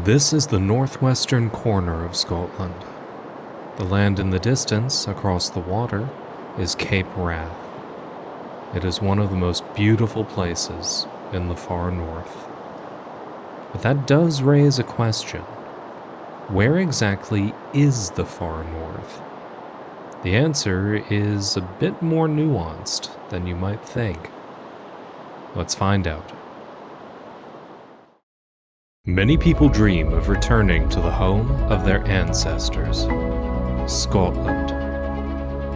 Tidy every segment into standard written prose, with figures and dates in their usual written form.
This is the northwestern corner of Scotland. The land in the distance, across the water, is Cape Wrath. It is one of the most beautiful places in the far north. But that does raise a question. Where exactly is the far north? The answer is a bit more nuanced than you might think. Let's find out. Many people dream of returning to the home of their ancestors, Scotland.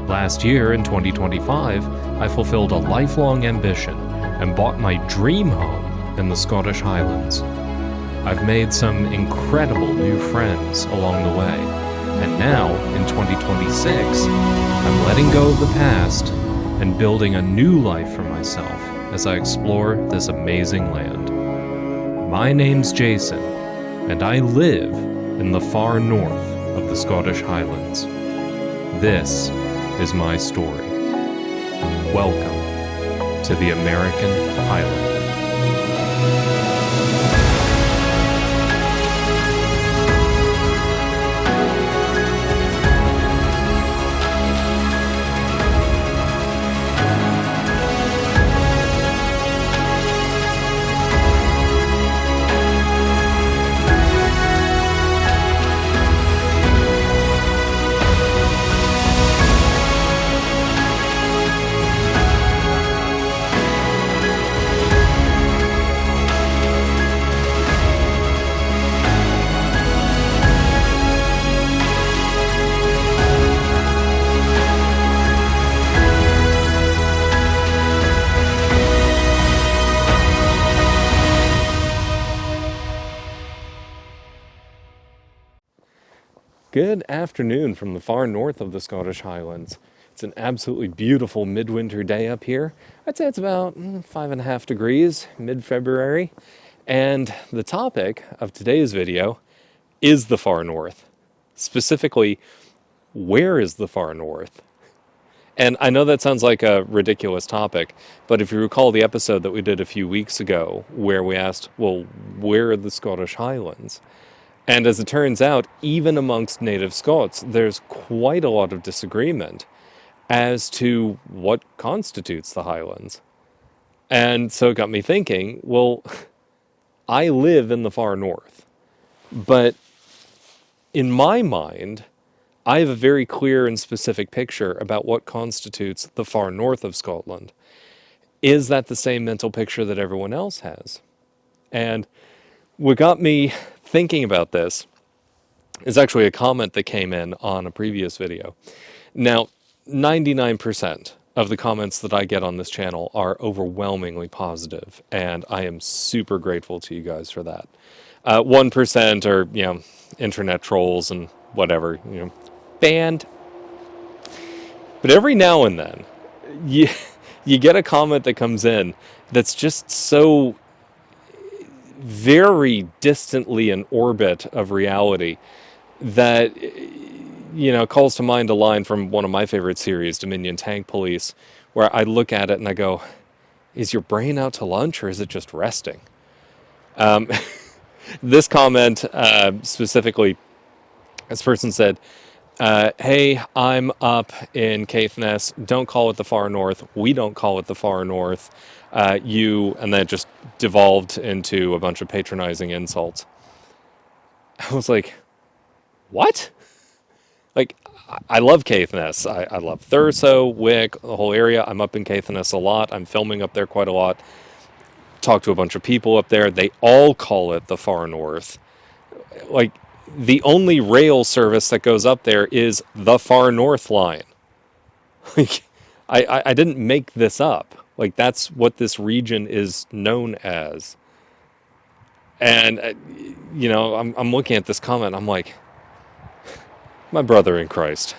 Last year, in 2025, I fulfilled a lifelong ambition and bought my dream home in the Scottish Highlands. I've made some incredible new friends along the way, and now, in 2026, I'm letting go of the past and building a new life for myself as I explore this amazing land. My name's Jason, and I live in the far north of the Scottish Highlands. This is my story. Welcome to the American Highlander. Good afternoon from the far north of the Scottish Highlands. It's an absolutely beautiful midwinter day up here. I'd say it's about 5.5 degrees, mid-February. And the topic of today's video is the far north. Specifically, where is the far north? And I know that sounds like a ridiculous topic, but if you recall the episode that we did a few weeks ago where we asked, well, where are the Scottish Highlands? And as it turns out, even amongst native Scots, there's quite a lot of disagreement as to what constitutes the Highlands. And so it got me thinking, well, I live in the far north, but in my mind, I have a very clear and specific picture about what constitutes the far north of Scotland. Is that the same mental picture that everyone else has? And what got me thinking about this is actually a comment that came in on a previous video. Now, 99% of the comments that I get on this channel are overwhelmingly positive, and I am super grateful to you guys for that. 1% are, internet trolls and whatever, banned. But every now and then, you get a comment that comes in that's just so very distantly in orbit of reality that, calls to mind a line from one of my favorite series, Dominion Tank Police, where I look at it and I go, is your brain out to lunch or is it just resting? This comment, specifically, this person said, hey, I'm up in Caithness. Don't call it the far north. We don't call it the far north. And then it just devolved into a bunch of patronizing insults. I was like, what? Like, I love Caithness. I love Thurso, Wick, the whole area. I'm up in Caithness a lot. I'm filming up there quite a lot. Talk to a bunch of people up there. They all call it the far north. Like, the only rail service that goes up there is the Far North Line. Like, I didn't make this up. Like, that's what this region is known as. And, I'm looking at this comment, I'm like, my brother in Christ,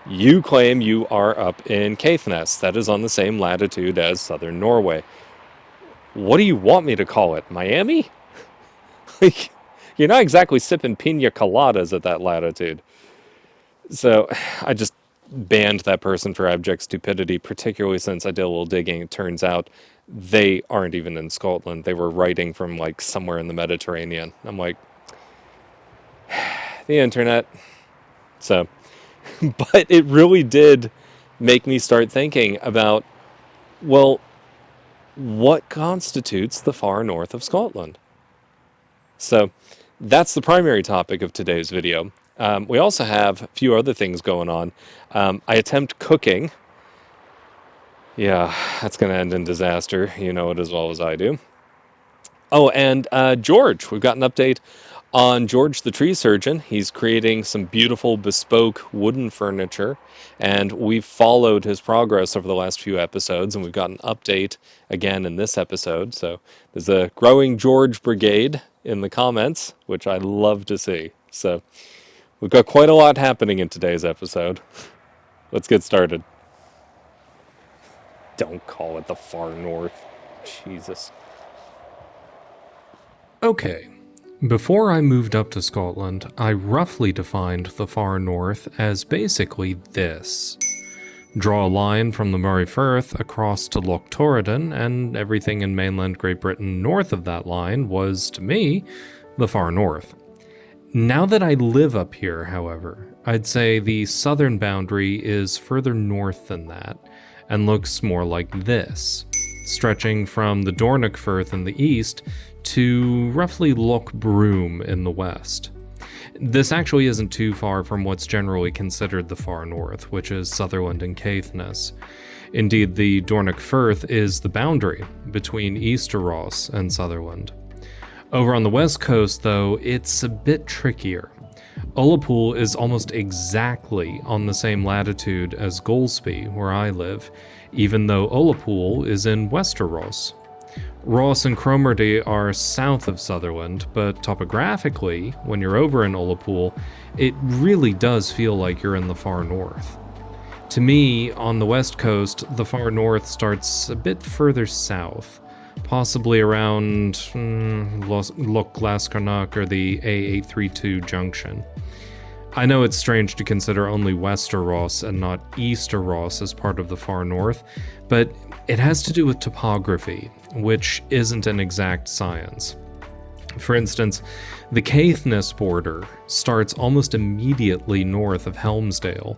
you claim you are up in Caithness. That is on the same latitude as southern Norway. What do you want me to call it? Miami? Like, you're not exactly sipping pina coladas at that latitude. So I just banned that person for abject stupidity, particularly since I did a little digging. It turns out they aren't even in Scotland. They were writing from like somewhere in the Mediterranean. I'm like, the internet. So, but it really did make me start thinking about, well, what constitutes the far north of Scotland? So that's the primary topic of today's video. We also have a few other things going on. I attempt cooking. Yeah, that's going to end in disaster. You know it as well as I do. Oh, and George, we've got an update on George the tree surgeon. He's creating some beautiful bespoke wooden furniture, and we've followed his progress over the last few episodes, and we've got an update again in this episode. So there's a growing George brigade in the comments, which I love to see. So we've got quite a lot happening in today's episode. Let's get started. Don't call it the far north. Jesus. Okay. Before I moved up to Scotland, I roughly defined the far north as basically this. Draw a line from the Moray Firth across to Loch Torridon, and everything in mainland Great Britain north of that line was, to me, the far north. Now that I live up here, however, I'd say the southern boundary is further north than that, and looks more like this, stretching from the Dornoch Firth in the east to roughly Loch Broom in the west. This actually isn't too far from what's generally considered the far north, which is Sutherland and Caithness. Indeed, the Dornoch Firth is the boundary between Easter Ross and Sutherland. Over on the west coast, though, it's a bit trickier. Ullapool is almost exactly on the same latitude as Golspie, where I live, even though Ullapool is in Wester Ross. Ross and Cromarty are south of Sutherland, but topographically, when you're over in Ullapool, it really does feel like you're in the far north. To me, on the west coast, the far north starts a bit further south, possibly around Loch Glascarnock or the A832 junction. I know it's strange to consider only Wester Ross and not Easter Ross as part of the far north, but it has to do with topography, which isn't an exact science. For instance, the Caithness border starts almost immediately north of Helmsdale,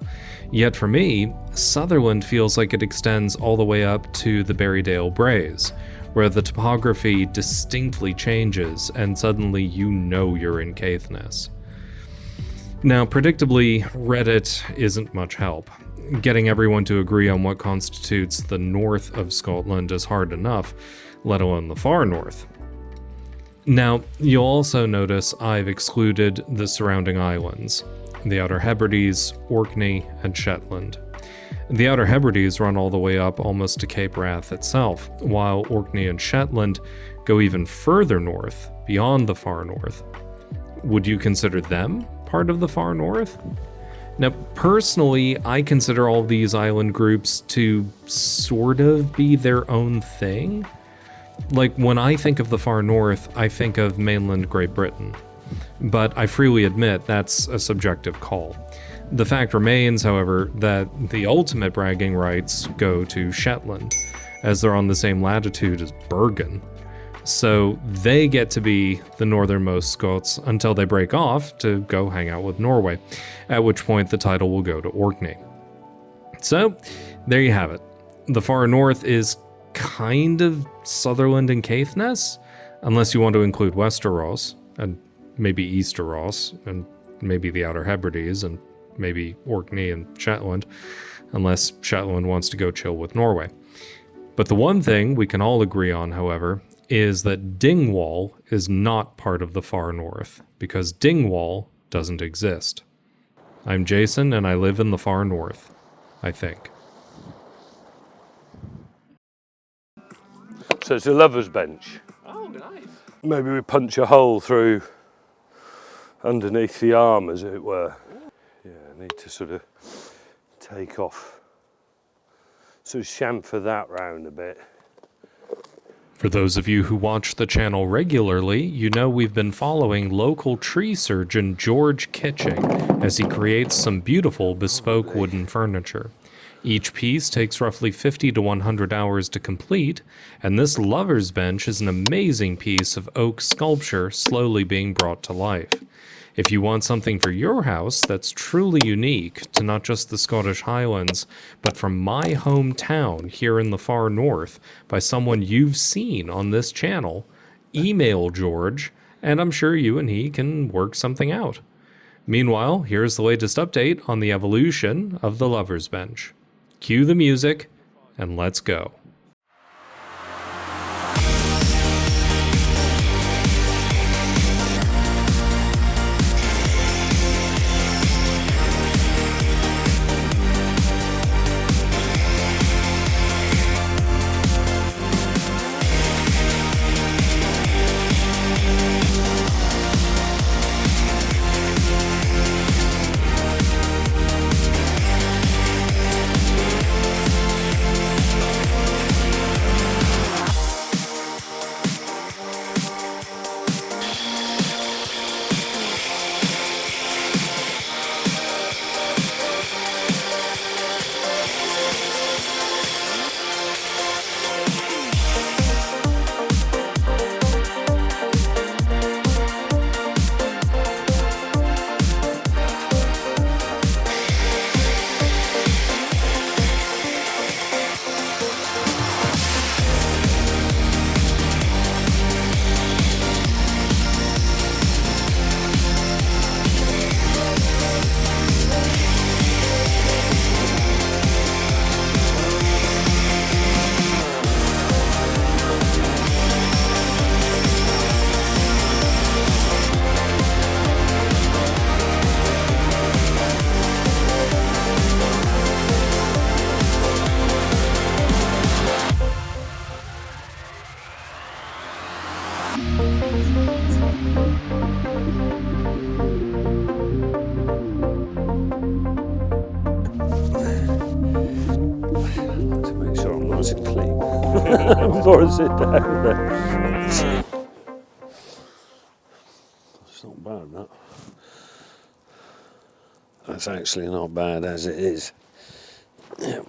yet for me, Sutherland feels like it extends all the way up to the Berrydale Braes, where the topography distinctly changes and suddenly you know you're in Caithness. Now, predictably, Reddit isn't much help. Getting everyone to agree on what constitutes the north of Scotland is hard enough, let alone the far north. Now, you'll also notice I've excluded the surrounding islands, the Outer Hebrides, Orkney, and Shetland. The Outer Hebrides run all the way up almost to Cape Wrath itself, while Orkney and Shetland go even further north, beyond the far north. Would you consider them part of the far north? Now, personally, I consider all these island groups to sort of be their own thing. Like, when I think of the far north, I think of mainland Great Britain. But I freely admit that's a subjective call. The fact remains, however, that the ultimate bragging rights go to Shetland, as they're on the same latitude as Bergen. So they get to be the northernmost Scots until they break off to go hang out with Norway, at which point the title will go to Orkney. So there you have it. The far north is kind of Sutherland and Caithness, unless you want to include Wester Ross, and maybe Easter Ross, and maybe the Outer Hebrides, and maybe Orkney and Shetland, unless Shetland wants to go chill with Norway. But the one thing we can all agree on, however, is that Dingwall is not part of the far north, because Dingwall doesn't exist. I'm Jason, and I live in the far north, I think. So it's a lover's bench. Oh, nice. Maybe we punch a hole through underneath the arm, as it were. Yeah, I need to sort of take off, sort of chamfer that round a bit. For those of you who watch the channel regularly, you know we've been following local tree surgeon George Kitching as he creates some beautiful bespoke wooden furniture. Each piece takes roughly 50 to 100 hours to complete, and this lover's bench is an amazing piece of oak sculpture slowly being brought to life. If you want something for your house that's truly unique to not just the Scottish Highlands, but from my hometown here in the far north by someone you've seen on this channel, email George, and I'm sure you and he can work something out. Meanwhile, here's the latest update on the evolution of the lover's bench. Cue the music, and let's go. To make sure I'm nice and clean before I sit down there. It's not bad, that. That's actually not bad as it is. Yeah.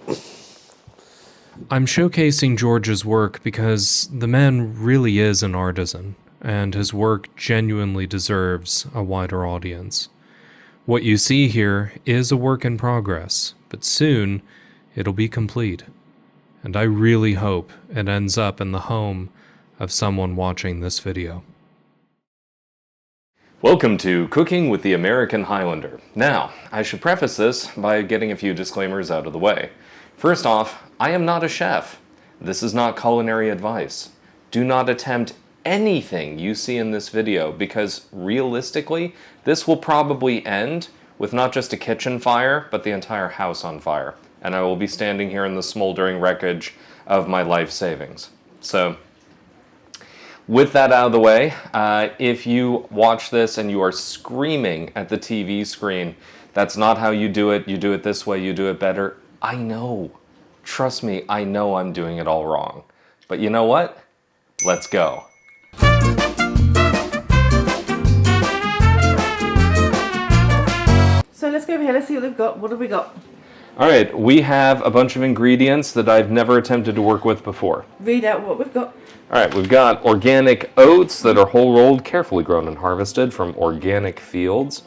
I'm showcasing George's work because the man really is an artisan, and his work genuinely deserves a wider audience. What you see here is a work in progress, but soon it'll be complete. And I really hope it ends up in the home of someone watching this video. Welcome to Cooking with the American Highlander. Now, I should preface this by getting a few disclaimers out of the way. First off, I am not a chef. This is not culinary advice. Do not attempt anything you see in this video because realistically, this will probably end with not just a kitchen fire, but the entire house on fire. And I will be standing here in the smoldering wreckage of my life savings. So, with that out of the way, if you watch this and you are screaming at the TV screen, that's not how you do it this way, you do it better. I know. Trust me, I know I'm doing it all wrong. But you know what? Let's go. So let's go over here, let's see what they've got. What have we got? Alright, we have a bunch of ingredients that I've never attempted to work with before. Read out what we've got. Alright, we've got organic oats that are whole rolled, carefully grown and harvested from organic fields.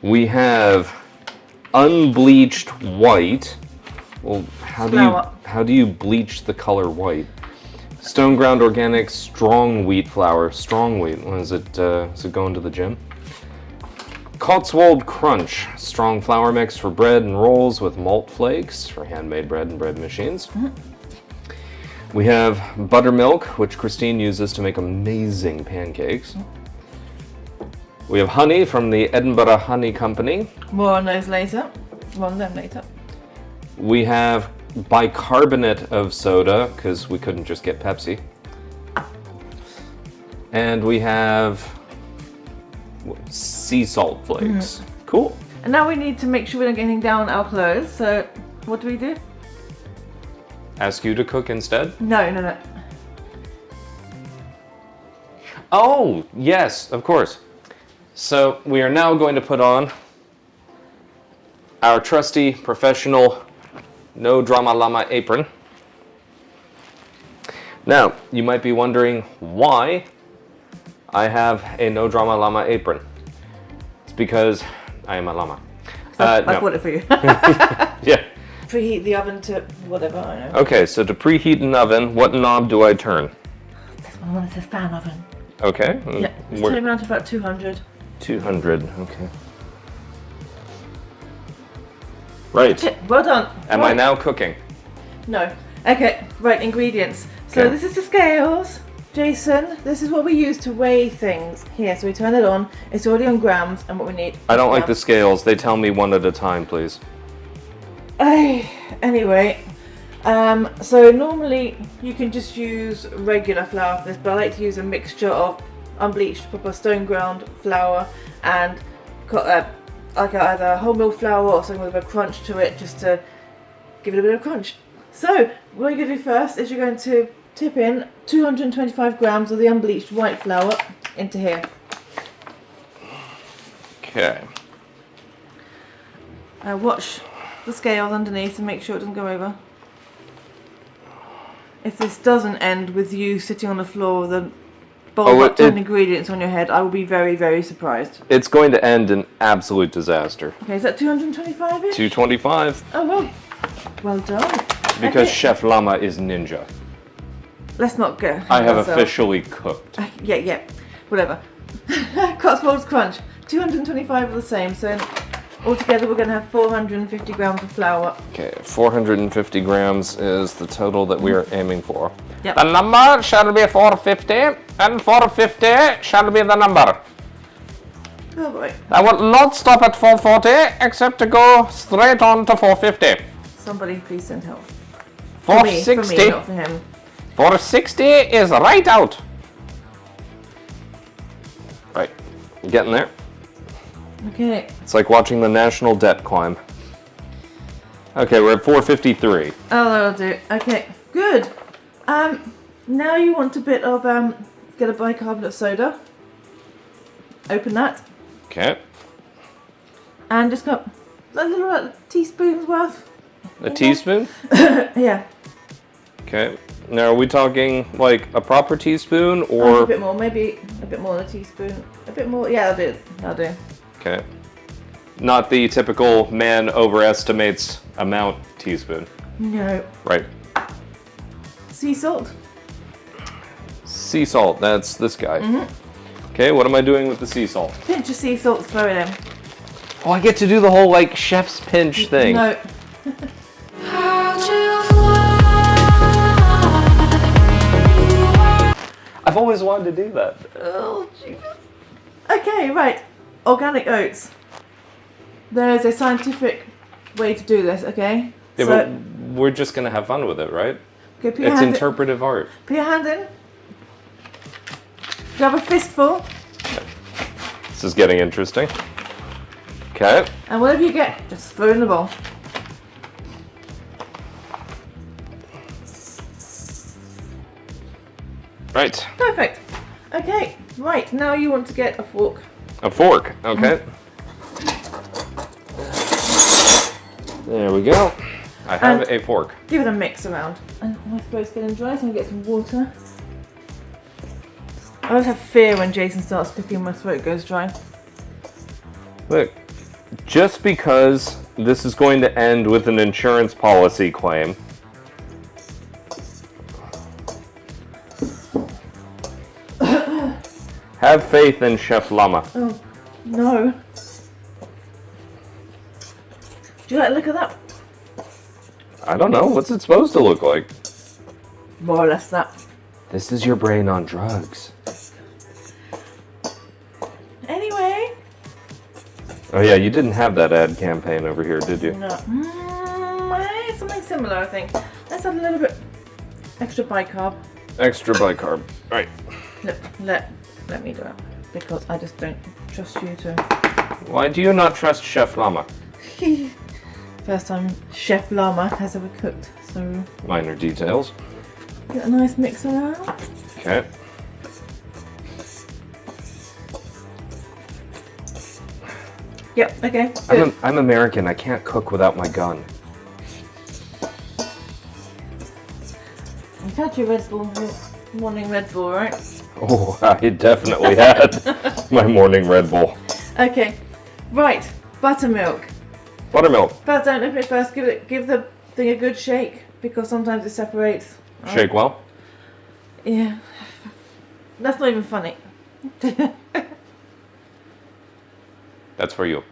We have unbleached white. Well, how do you bleach the color white? Stone ground organic strong wheat flour. Strong wheat. Is it going to the gym? Cotswold Crunch, strong flour mix for bread and rolls with malt flakes for handmade bread and bread machines. We have buttermilk, which Christine uses to make amazing pancakes. We have honey from the Edinburgh Honey Company. More on those later. More on them later. We have bicarbonate of soda, because we couldn't just get Pepsi. And we have sea salt flakes. Cool. And now we need to make sure we're not getting down our clothes. So what do we do? Ask you to cook instead? No. Oh, yes, of course. So we are now going to put on our trusty professional no drama llama apron. Now, you might be wondering why I have a no drama llama apron. It's because I am a llama. I No. bought it for you. Yeah. Preheat the oven to whatever, I don't know. Okay, so to preheat an oven, what knob do I turn? This one says fan oven. Okay. Yeah, just turn it around to about 200. 200, okay. Right. Okay, well done. Am I now cooking? No. Okay, right, ingredients. So Okay. this is the scales. Jason, this is what we use to weigh things. Here, so we turn it on. It's already on grams, and what we need. I don't like the grams. scales. They tell me one at a time, please. Anyway, so normally you can just use regular flour for this, but I like to use a mixture of unbleached proper stone ground flour and like either wholemeal flour or something with a bit of crunch to it, just to give it a bit of crunch. So what you're going to do first is you're going to tip in 225 grams of the unbleached white flour into here. Okay. Watch the scales underneath and make sure it doesn't go over. If this doesn't end with you sitting on the floor with a bowl of 10 ingredients on your head, I will be very, very surprised. It's going to end in absolute disaster. Okay, is that 225-ish? 225. Oh, well done. Because Okay. Chef Llama is ninja. Let's not go. I have ourselves. officially cooked. Yeah, whatever. Cotswolds Crunch, 225 are the same, so altogether we're going to have 450 grams of flour. Okay, 450 grams is the total that we are aiming for. Yep. The number shall be 450, and 450 shall be the number. Oh boy. I will not stop at 440, except to go straight on to 450. Somebody please send help. For me, 460. not for him. 460 is right out. Right, getting there. Okay. It's like watching the national debt climb. Okay, we're at 453. Oh, that'll do. Okay, good. Now you want a bit of get a bicarbonate soda. Open that Okay, and just got a little teaspoon's worth. a teaspoon. Yeah, Okay, now are we talking like a proper teaspoon a or? bit more, maybe a bit more than a teaspoon. A bit more. Yeah, that'll do. Okay, not the typical man overestimates amount teaspoon. No. Right. Sea salt. Sea salt. That's this guy. Okay, what am I doing with the sea salt? Pinch of sea salt. Throw it in. Oh, I get to do the whole like chef's pinch thing. No. I've always wanted to do that. Oh, Jesus. Okay, right. Organic oats. There is a scientific way to do this, okay? Yeah, So, but we're just gonna have fun with it, right? okay, put your It's hand in. interpretive art. Put your hand in. Grab a fistful, This is getting interesting. Okay. and whatever you get, just throw it in the bowl. Right. Perfect. Okay, right, now you want to get a fork. A fork. Okay. There we go. I have And- a fork. Give it a mix around. And my throat's getting dry, so I'm going to get some water. I always have fear when Jason starts cooking, my throat goes dry. Look, just because this is going to end with an insurance policy claim. Have faith in Chef Llama. Oh, no. Do you like the look of that? I don't know. What's it supposed to look like? More or less that. This is your brain on drugs. Anyway. Oh yeah, you didn't have that ad campaign over here, did you? No. Something similar, I think. Let's add a little bit extra bicarb. Extra bicarb. Right. Let me do it. Because I just don't trust you to... Why do you not trust Chef Llama? First time Chef Llama has ever cooked, so Minor details. get a nice mix around. Okay. Yep, okay, good. I'm American. I can't cook without my gun. had your Red Bull, your morning Red Bull, right? Oh, I definitely had my morning Red Bull. Okay, right, buttermilk. Buttermilk. First, don't open it first. Give the thing a good shake because sometimes it separates. Right? Shake well. Yeah, that's not even funny. That's for you.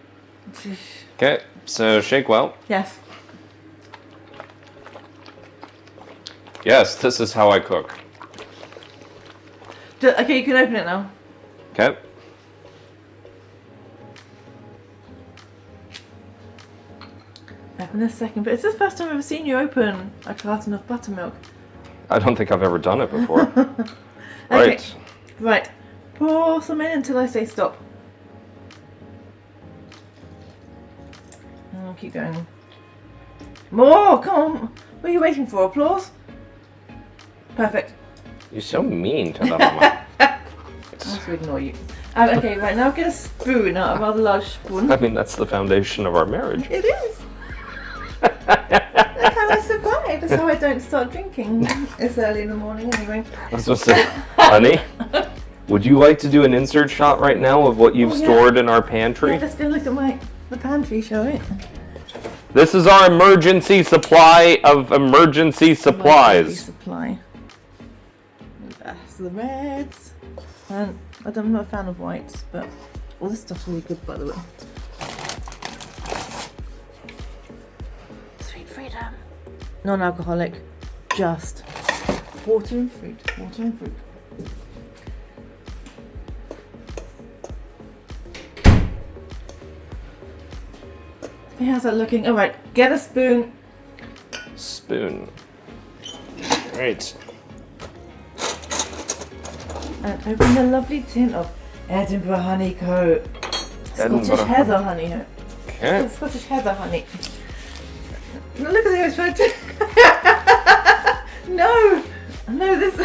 Okay, so shake well. Yes. Yes, this is how I cook. Okay, you can open it now. Okay. In a second, but it's the first time I've ever seen you open a carton of buttermilk. I don't think I've ever done it before. Okay. Right. Right. Pour some in until I say stop. Oh, keep going. More! Come on! What are you waiting for? Applause? Perfect. You're so mean to that woman. I have to ignore you. Okay, right, now get a spoon out, a rather large spoon. I mean, that's the foundation of our marriage. It is. That's how I survive. That's how I don't start drinking. It's early in the morning anyway. I was supposed to say, honey, would you like to do an insert shot right now of what you've stored in our pantry? Yeah, let's go look at the pantry, shall we? This is our emergency supply of emergency supplies. Supply. That's the reds. And I'm not a fan of whites, but all this stuff's really good, by the way. Sweet freedom. Non-alcoholic. Just water and fruit. Water and fruit. Okay, how's that looking? All right, get a spoon. Spoon. Right. And open the lovely tin of Edinburgh honeycoat. Scottish heather honeycoat. Okay. Scottish heather honey. Look at the way it's trying to. No! No, this.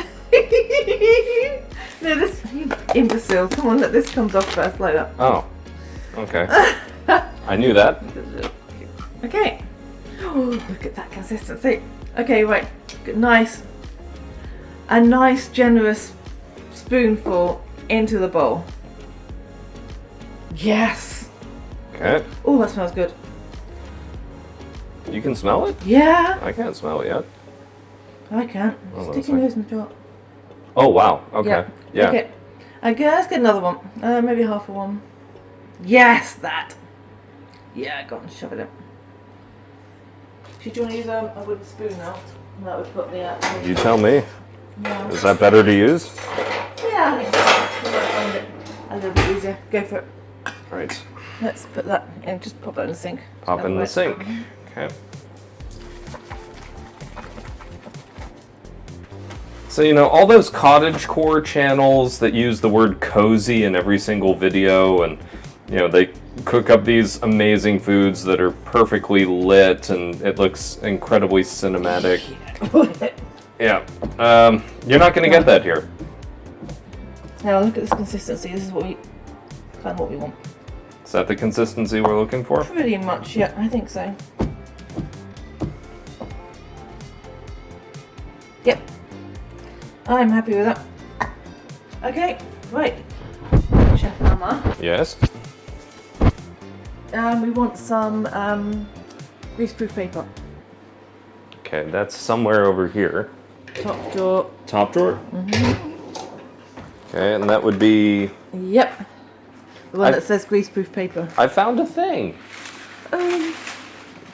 No, this. You imbecile. Come on, let this comes off first, like that. Oh. Okay. I knew that. Okay. Oh, look at that consistency. Okay, right. Good, nice. A nice, generous spoonful into the bowl. Yes. Okay. Oh, that smells good. You can smell it? Yeah. I can't smell it yet. I can't. Oh, Stick your nose in the jar. Oh, wow. Okay. Yeah. Okay. Okay, let's get another one. Maybe half a one. Yes, that. Yeah, go on, shove it in. Do you want to use a wooden spoon now? That would put me out. You tell me. Yeah. Is that better to use? Yeah, I think so. You might find it a little bit easier. Go for it. Right. Let's put that in. Just pop it in the sink. Pop in the sink. Okay. So, you know, all those cottagecore channels that use the word cozy in every single video, and, you know, they cook up these amazing foods that are perfectly lit and it looks incredibly cinematic. Yeah. You're not going to get that here. Now look at this consistency. This is what we want. Is that the consistency we're looking for? Pretty much, yeah, I think so. Yep. I'm happy with that. Okay, right. Chef Mama. Yes. We want some greaseproof paper. Okay, that's somewhere over here. Top drawer. Top drawer? Mm-hmm. Okay, and that would be... Yep. The one that says greaseproof paper. I found a thing.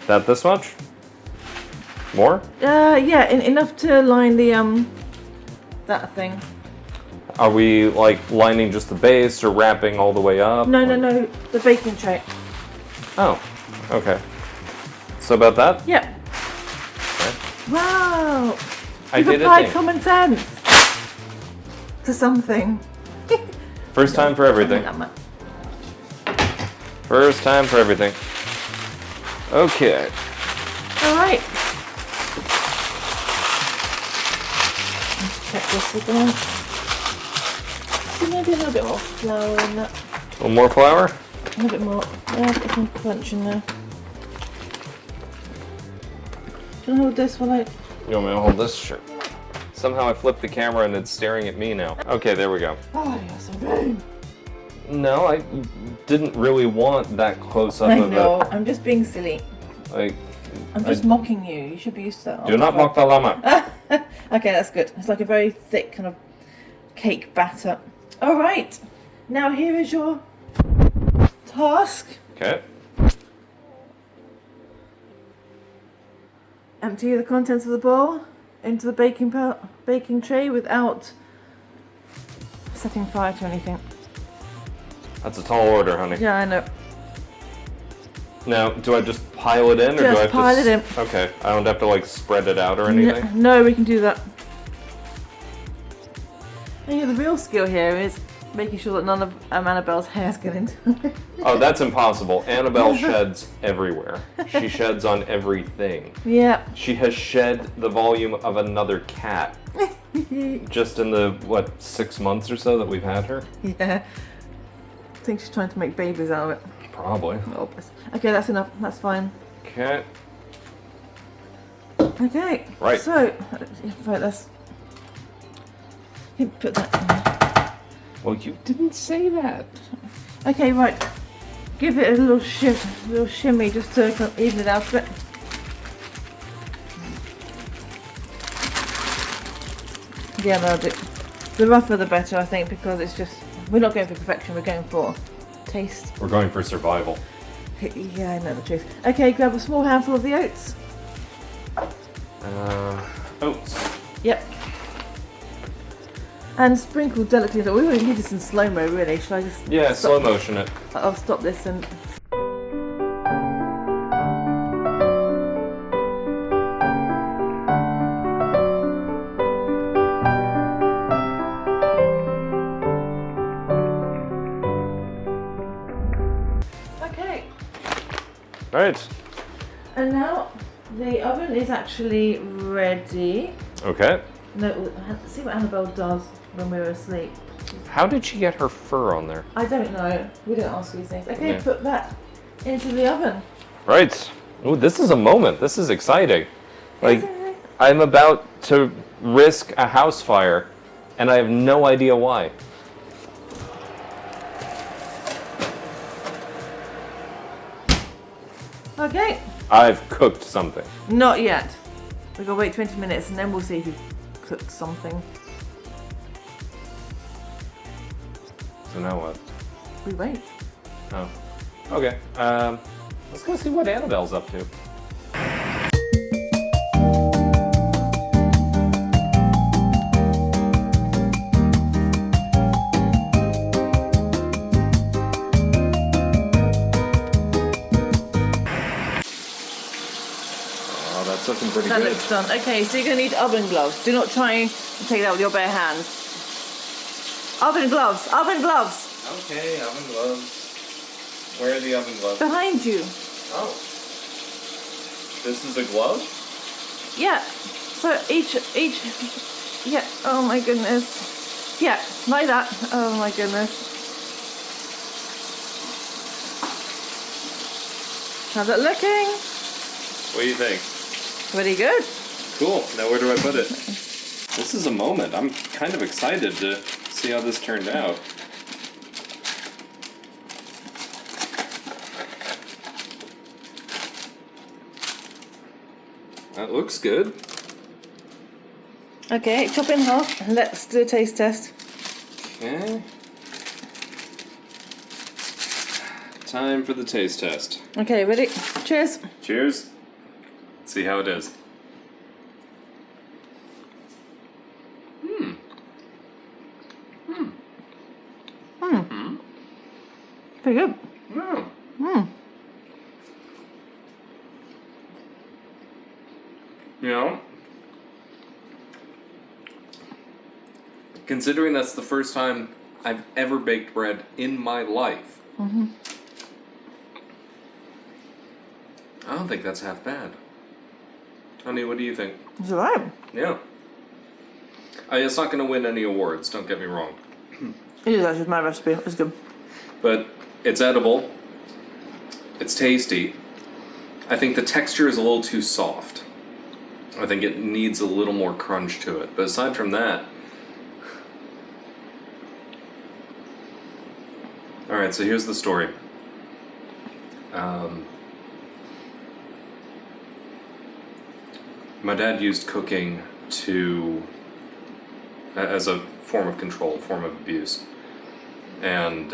That this much? More? Yeah, enough to line the that thing. Are we like lining just the base or wrapping all the way up? No, the baking tray. Oh, okay. So about that? Yep. Okay. Wow. I You've did applied it. common sense to something. First time for everything. First time for everything. Okay. All right. Let's check this again. Maybe a little bit more flour in that. A little more flour? A little bit more. Yeah, put some crunch in there. Do you want to hold this while I... You want me to hold this? Sure. Somehow I flipped the camera and it's staring at me now. Okay, there we go. Oh, you're so rude. No, I didn't really want that close up I of know, it. I'm just being silly. Like, I'm just mocking you. You should be used to that. do not mock the llama. Okay, that's good. It's like a very thick kind of cake batter. All right. Now here is your task. Okay. Empty the contents of the bowl into the baking tray without setting fire to anything. That's a tall order, honey. Yeah, I know. Now, do I just pile it in, or do I Just pile it in. Okay, I don't have to like spread it out or anything. No, we can do that. And yeah, the real skill here is making sure that none of Annabelle's hairs get into it. Oh, that's impossible. Annabelle sheds everywhere. She sheds on everything. Yeah. She has shed the volume of another cat. Just in the, 6 months or so that we've had her? Yeah. I think she's trying to make babies out of it. Probably. Oh, bless. Okay, that's enough. That's fine. Okay. Okay. Right. So, right, let's put that in there. Well, you didn't say that. Okay, right. Give it a little shimmy just to kind of even it out a bit. Yeah, no, the rougher the better, I think, because it's just, we're not going for perfection, we're going for taste. We're going for survival. Yeah, I know the truth. Okay, grab a small handful of the oats. Oats. Yep. And sprinkle delicately. We really need this in slow-mo, really. Should I just... Yeah, slow motion it. I'll stop this and... Okay. Right. And now the oven is actually ready. Okay. No, see what Annabelle does when we're asleep. How did she get her fur on there? I don't know. We don't ask these things. Okay, Yeah. put that into the oven. Right. Oh, this is a moment. This is exciting. Like, I'm about to risk a house fire, and I have no idea why. Okay. I've cooked something. Not yet. We're gonna wait 20 minutes and then we'll see if you've cooked something. So now what? We wait. Oh. Okay. Let's go see what Annabelle's up to. Oh, that's looking pretty That good. looks done. Okay, so you're gonna need oven gloves. Do not try and take that with your bare hands. Oven gloves! Oven gloves! Okay, oven gloves. Where are the oven gloves? Behind you. Oh. This is a glove? Yeah. So each, yeah, oh my goodness. Yeah, like that. Oh my goodness. How's it looking? What do you think? Pretty good. Cool. Now where do I put it? This is a moment. I'm kind of excited to see how this turned out. That looks good. Okay, chop in half and let's do a taste test. Okay. Time for the taste test. Okay, ready? Cheers. Cheers. Let's see how it is. Pretty good. Yeah. You know, considering that's the first time I've ever baked bread in my life, I don't think that's half bad. Honey, what do you think? It's alright. Yeah. It's not going to win any awards, don't get me wrong. It is actually my recipe. It's good. But it's edible. It's tasty. I think the texture is a little too soft. I think it needs a little more crunch to it. But aside from that... Alright, so here's the story. My dad used cooking as a form of control, form of abuse. And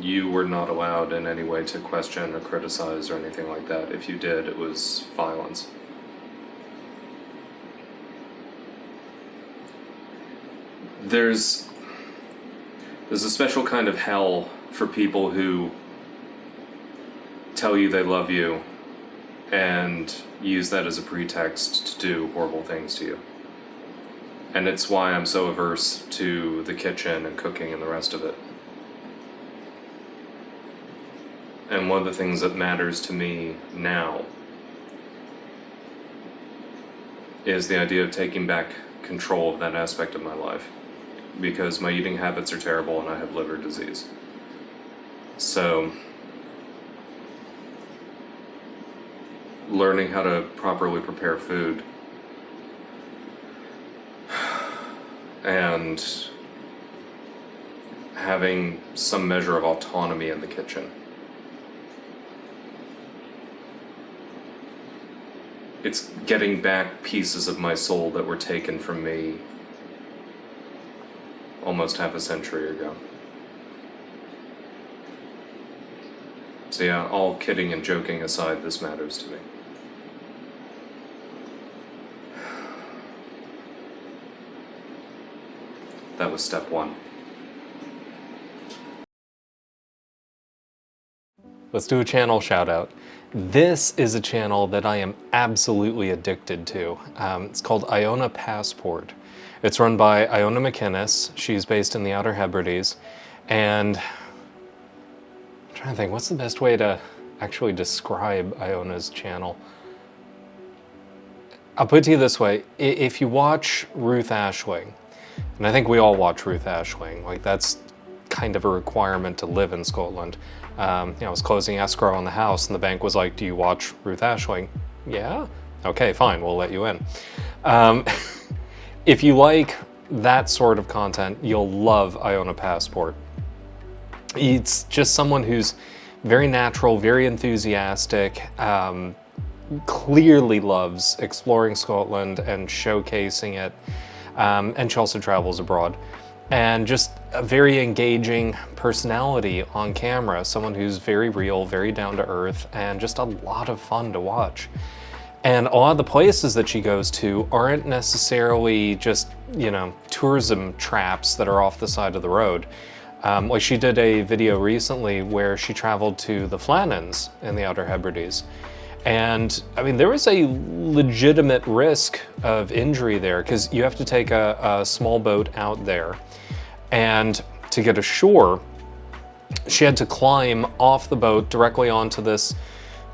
you were not allowed in any way to question or criticize or anything like that. If you did, it was violence. There's a special kind of hell for people who tell you they love you and use that as a pretext to do horrible things to you. And it's why I'm so averse to the kitchen and cooking and the rest of it. And one of the things that matters to me now is the idea of taking back control of that aspect of my life. Because my eating habits are terrible and I have liver disease. So, learning how to properly prepare food and having some measure of autonomy in the kitchen. It's getting back pieces of my soul that were taken from me almost half a century ago. So yeah, all kidding and joking aside, this matters to me. That was step one. Let's do a channel shout out. This is a channel that I am absolutely addicted to. It's called Iona Passport. It's run by Iona McInnes. She's based in the Outer Hebrides. And I'm trying to think, what's the best way to actually describe Iona's channel? I'll put it to you this way. If you watch Ruth Ashling, and I think we all watch Ruth Ashling, like that's kind of a requirement to live in Scotland. I was closing escrow on the house and the bank was like, do you watch Ruth Ashling? Yeah? Okay, fine, we'll let you in. If you like that sort of content, you'll love Iona Passport. It's just someone who's very natural, very enthusiastic, clearly loves exploring Scotland and showcasing it, and she also travels abroad. And just a very engaging personality on camera, someone who's very real, very down to earth, and just a lot of fun to watch. And a lot of the places that she goes to aren't necessarily just, tourism traps that are off the side of the road. Like she did a video recently where she traveled to the Highlands in the Outer Hebrides. And I mean, there was a legitimate risk of injury there because you have to take a small boat out there. And to get ashore, she had to climb off the boat directly onto this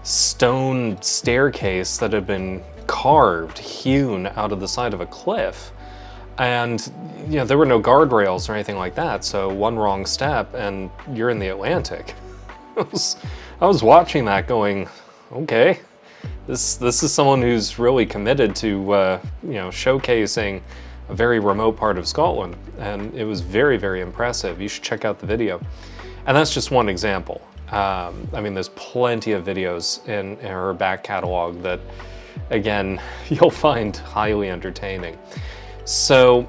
stone staircase that had been carved, hewn out of the side of a cliff. And, there were no guardrails or anything like that. So one wrong step and you're in the Atlantic. I was watching that going, okay, this is someone who's really committed to, showcasing a very remote part of Scotland. And it was very, very impressive. You should check out the video. And that's just one example. There's plenty of videos in her back catalog that, again, you'll find highly entertaining. So,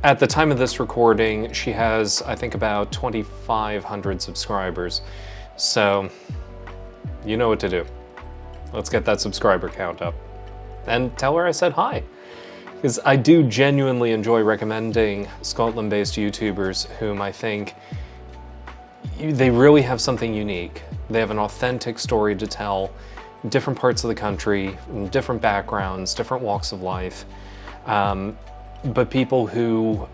at the time of this recording, she has, I think, about 2,500 subscribers. So, you know what to do. Let's get that subscriber count up. And tell her I said hi. Because I do genuinely enjoy recommending Scotland-based YouTubers whom I think they really have something unique. They have an authentic story to tell, different parts of the country, different backgrounds, different walks of life, but people who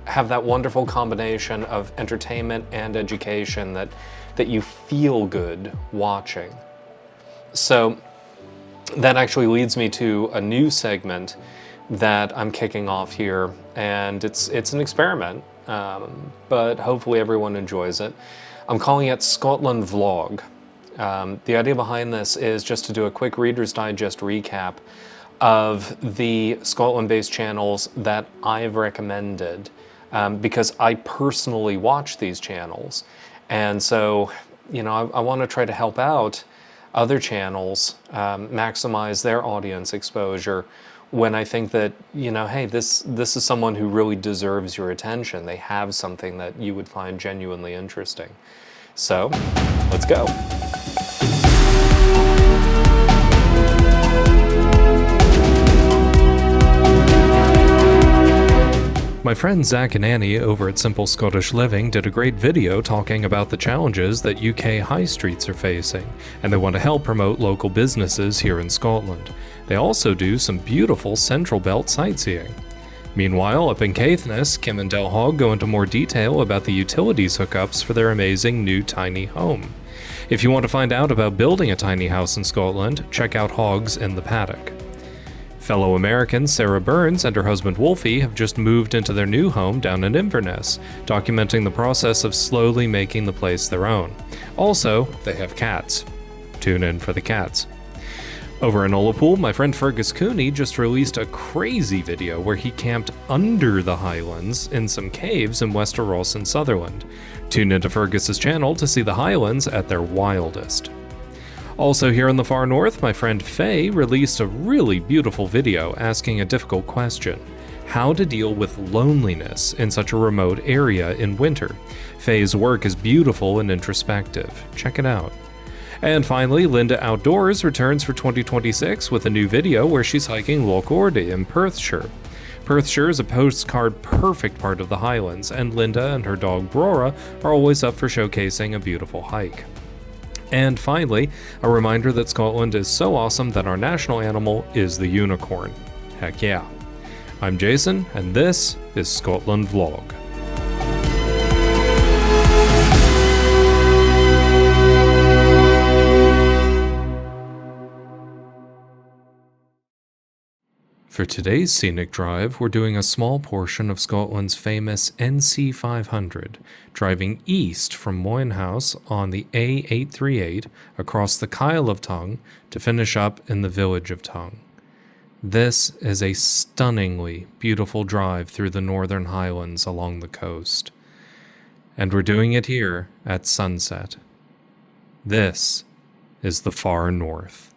have that wonderful combination of entertainment and education that you feel good watching. So that actually leads me to a new segment that I'm kicking off here, and it's an experiment, but hopefully everyone enjoys it. I'm calling it Scotland Vlog. The idea behind this is just to do a quick Reader's Digest recap of the Scotland-based channels that I've recommended, because I personally watch these channels. And so, I want to try to help out other channels maximize their audience exposure when I think that, hey, this is someone who really deserves your attention. They have something that you would find genuinely interesting. So, let's go. My friends Zach and Annie over at Simple Scottish Living did a great video talking about the challenges that UK high streets are facing, and they want to help promote local businesses here in Scotland. They also do some beautiful Central Belt sightseeing. Meanwhile, up in Caithness, Kim and Del Hogg go into more detail about the utilities hookups for their amazing new tiny home. If you want to find out about building a tiny house in Scotland, check out Hoggs in the Paddock. Fellow American Sarah Burns and her husband Wolfie have just moved into their new home down in Inverness, documenting the process of slowly making the place their own. Also, they have cats. Tune in for the cats. Over in Ullapool, my friend Fergus Cooney just released a crazy video where he camped under the Highlands in some caves in West Ross and Sutherland. Tune into Fergus's channel to see the Highlands at their wildest. Also here in the far north, my friend Faye released a really beautiful video asking a difficult question: how to deal with loneliness in such a remote area in winter. Faye's work is beautiful and introspective. Check it out. And finally, Linda Outdoors returns for 2026 with a new video where she's hiking Loch Ordie in Perthshire. Perthshire is a postcard perfect part of the Highlands, and Linda and her dog Brora are always up for showcasing a beautiful hike. And finally, a reminder that Scotland is so awesome that our national animal is the unicorn. Heck yeah. I'm Jason, and this is Scotland Vlog. For today's scenic drive, we're doing a small portion of Scotland's famous NC 500, driving east from Moine House on the A838 across the Kyle of Tongue to finish up in the village of Tongue. This is a stunningly beautiful drive through the Northern Highlands along the coast. And we're doing it here at sunset. This is the far north.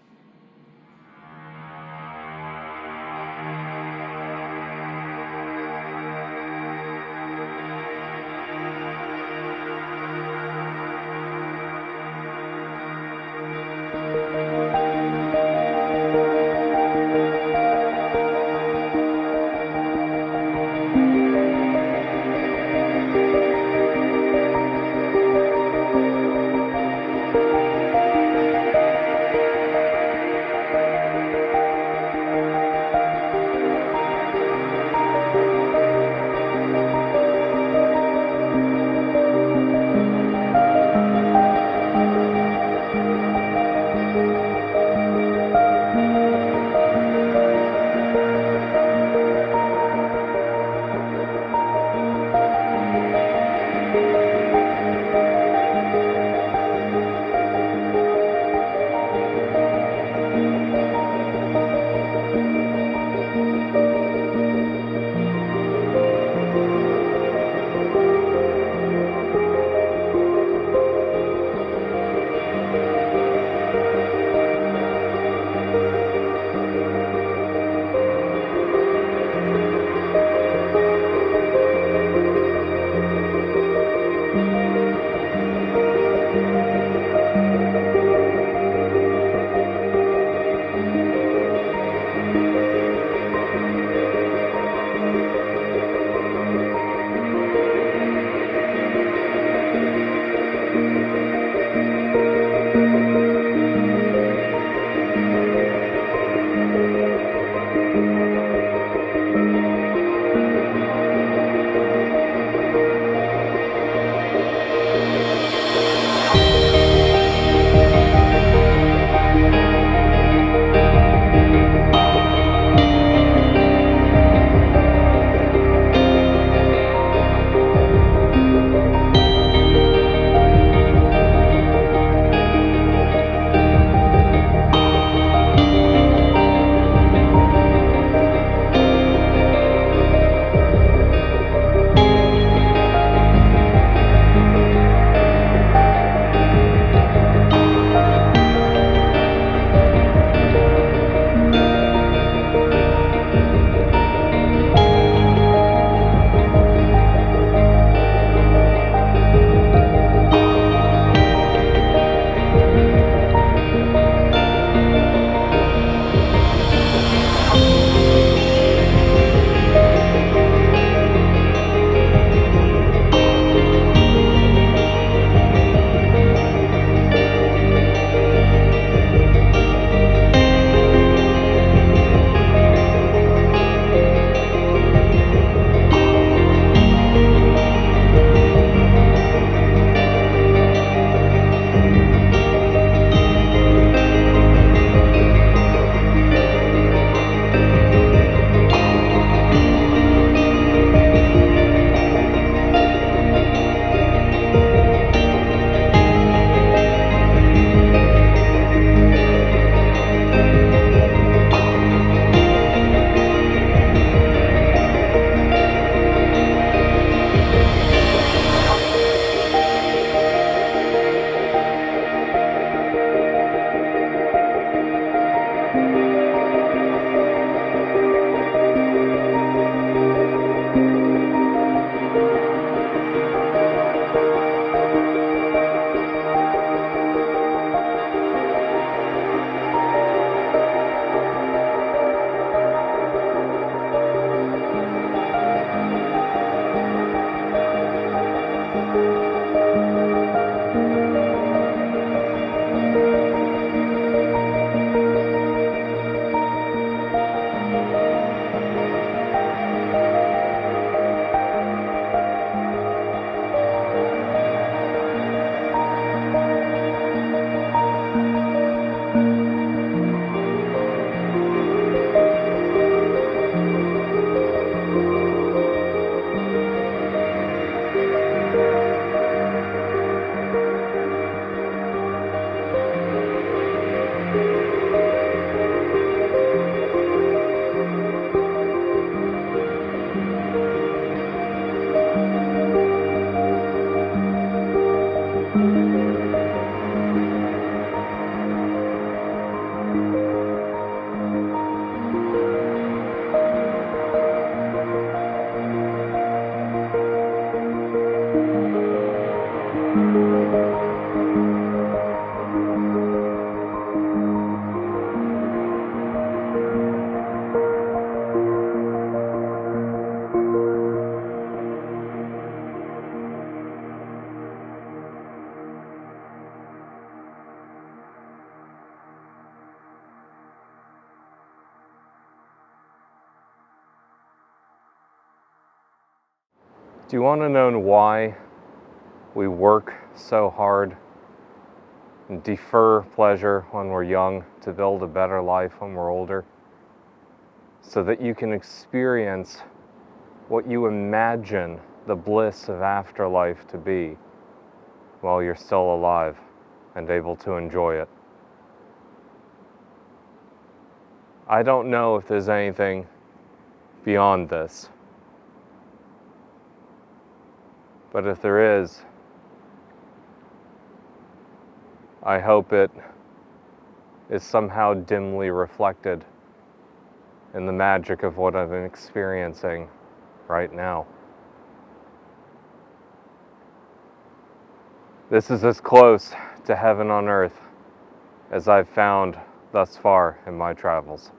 Do you want to know why we work so hard and defer pleasure when we're young to build a better life when we're older? So that you can experience what you imagine the bliss of afterlife to be while you're still alive and able to enjoy it. I don't know if there's anything beyond this. But if there is, I hope it is somehow dimly reflected in the magic of what I'm experiencing right now. This is as close to heaven on earth as I've found thus far in my travels.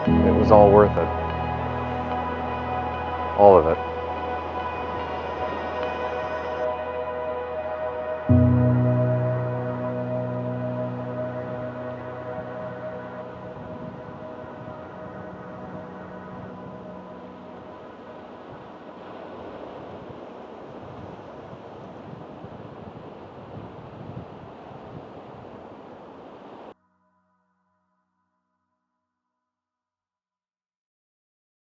It was all worth it. All of it.